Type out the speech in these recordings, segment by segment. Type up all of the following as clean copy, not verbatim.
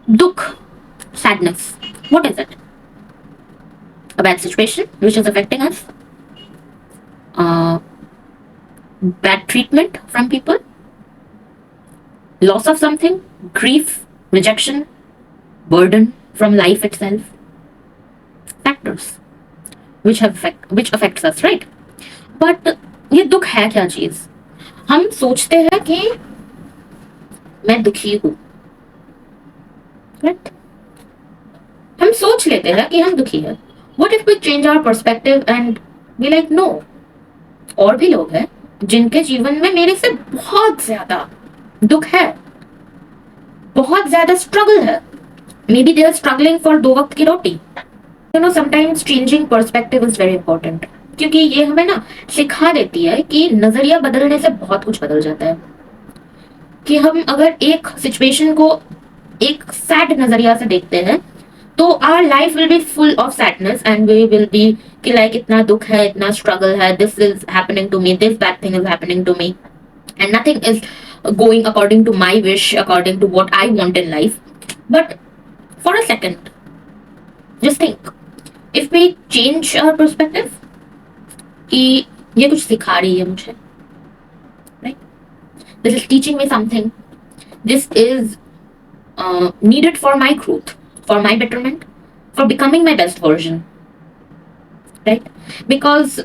Dukh, sadness. What is it? A bad situation which is affecting us? Uh, Bad treatment from people? Loss of something? Grief? Rejection? Burden from life itself? Factors which affects us, right? But ये दुख है क्या चीज? हम सोचते हैं कि मैं दुखी हूं, राइट? हम सोच लेते हैं कि हम दुखी है. What if we change our perspective and be like no, और भी लोग हैं जिनके जीवन में मेरे से बहुत ज्यादा दुख है, बहुत ज्यादा स्ट्रगल है. Maybe they are struggling for दो वक्त की रोटी. You know, sometimes changing perspective is very important, क्योंकि ये हमें ना सिखा देती है कि नजरिया बदलने से बहुत कुछ बदल जाता है. कि हम अगर एक सिचुएशन को एक सैड नजरिया से देखते हैं तो our life will be full of sadness and we will be कि लाइक इतना दुख है, इतना स्ट्रगल है, this is happening to me, this bad thing is happening to me, and nothing is going according to my wish, according to what I want in life. But for a second, just think, if we change our perspective कि ये कुछ सिखा रही है मुझे, right? This is teaching me something. This is needed for my growth, for my betterment, for becoming my best version, right? Because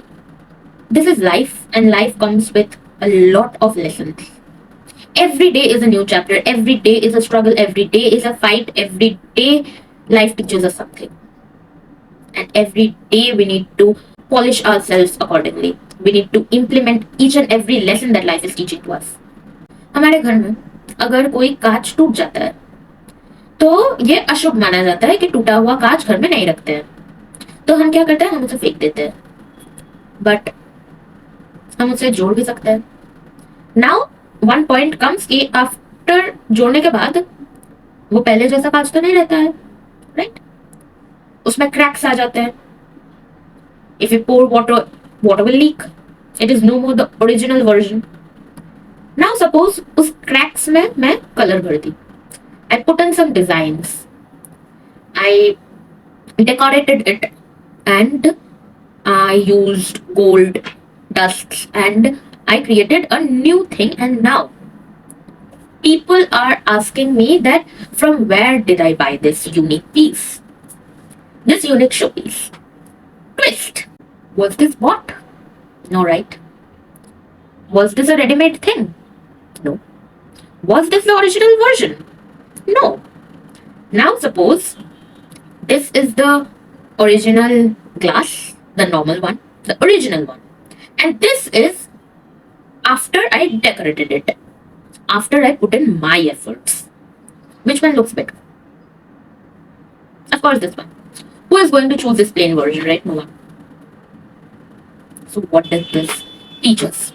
this is life, and life comes with a lot of lessons. Every day is a new chapter, every day is a struggle, every day is a fight, every day life teaches us something, and every day we need to polish ourselves accordingly. We need to implement each and every lesson that life is teaching to us. हमारे घर में अगर कोई कांच टूट जाता है तो ये अशुभ माना जाता है कि टूटा हुआ कांच घर में नहीं रखते हैं. तो हम क्या करते हैं, हम उसे फेंक देते हैं. बट हम उसे जोड़ भी सकते हैं. नाउ वन पॉइंट कम्स कि आफ्टर जोड़ने के बाद वो पहले जैसा कांच तो नहीं रहता है, राइट? उसमें क्रैक्स आ जाते हैं. If you pour water, water will leak. It is no more the original version. Now suppose उस क्रैक्स में मैं कलर भर दी. I put in some designs. I decorated it and I used gold dusts and I created a new thing, and now people are asking me that from where did I buy this unique piece? This unique showpiece. Twist. Was this bought? No, right? Was this a ready-made thing? No. Was this the original version? No. Now suppose this is the original glass, the normal one, the original one. And this is after I decorated it, after I put in my efforts. Which one looks better? Of course this one. Who is going to choose this plain version, right? No one. So what does this teach us?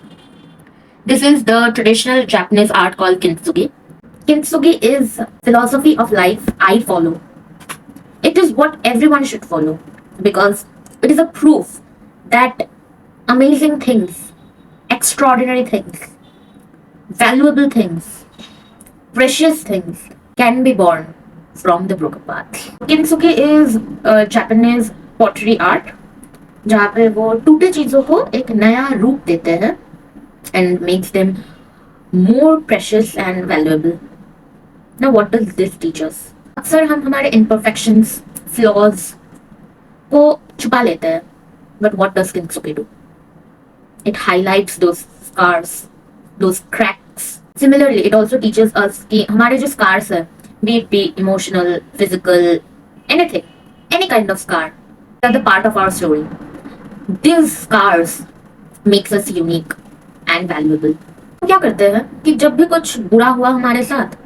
This is the traditional Japanese art called kintsugi. Kintsugi is philosophy of life I follow. It is what everyone should follow because it is a proof that amazing things, extraordinary things, valuable things, precious things can be born from the broken path. Kintsugi is a Japanese pottery art जहाँ पे वो टूटे चीजों को एक नया रूप देते हैं and makes them more precious and valuable. Now what does this teach us? अक्सर हम हमारे imperfections, flaws को छुपा लेते हैं. But what does kintsugi do? It highlights those scars, those cracks. Similarly, it also teaches us कि हमारे जो scars है, be it be emotional, physical, anything, any kind of scar, are the part of our story. These scars makes us unique and valuable. हम क्या करते हैं कि जब भी कुछ बुरा हुआ हमारे साथ,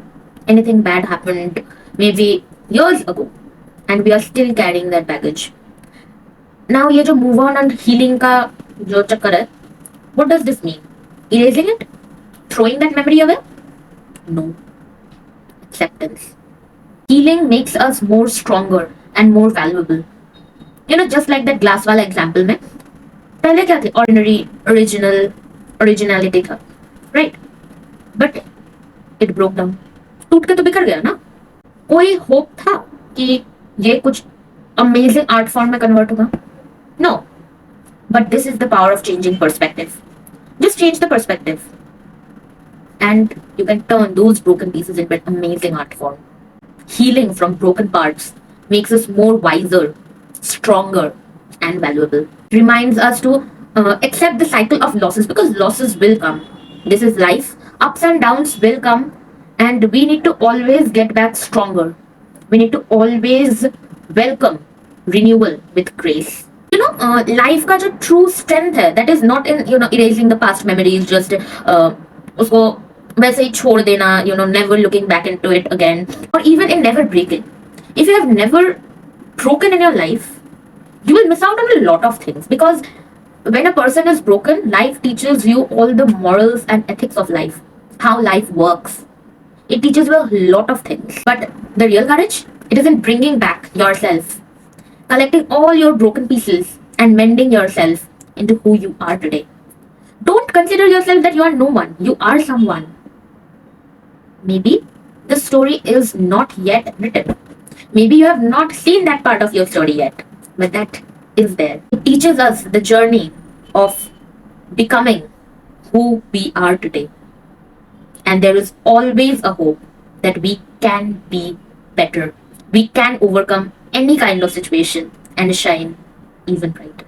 anything bad happened maybe years ago, and we are still carrying that baggage. Now ये जो move on and healing का जो चक्कर है, what does this mean? Erasing it? Throwing that memory away? No. Acceptance. Healing makes us more stronger and more valuable. You know, just like that glass वाला example में, पहले क्या थे? Ordinary, originality था, right? But it broke down. टूट के तो बिखर गया ना. कोई होप था कि ये कुछ अमेजिंग आर्ट फॉर्म में कन्वर्ट होगा? No, but this is the power of changing perspective. Just change the perspective and you can turn those broken pieces into an amazing art form. Healing from broken parts makes us more wiser, stronger, and valuable. Reminds us to accept the cycle of losses, because losses will come. This is life. Ups and downs will come, and we need to always get back stronger. We need to always welcome renewal with grace. Life का जो true strength है, that is not in erasing the past memories, just उसको वैसे ही छोड़ देना, never looking back into it again, or even in never breaking. If you have never broken in your life, you will miss out on a lot of things, because when a person is broken, life teaches you all the morals and ethics of life, how life works. It teaches you a lot of things. But the real courage, it is in bringing back yourself, collecting all your broken pieces and mending yourself into who you are today. Don't consider yourself that you are no one. You are someone. Maybe the story is not yet written. Maybe you have not seen that part of your story yet, but that is there. It teaches us the journey of becoming who we are today. And there is always a hope that we can be better. We can overcome any kind of situation and shine even brighter.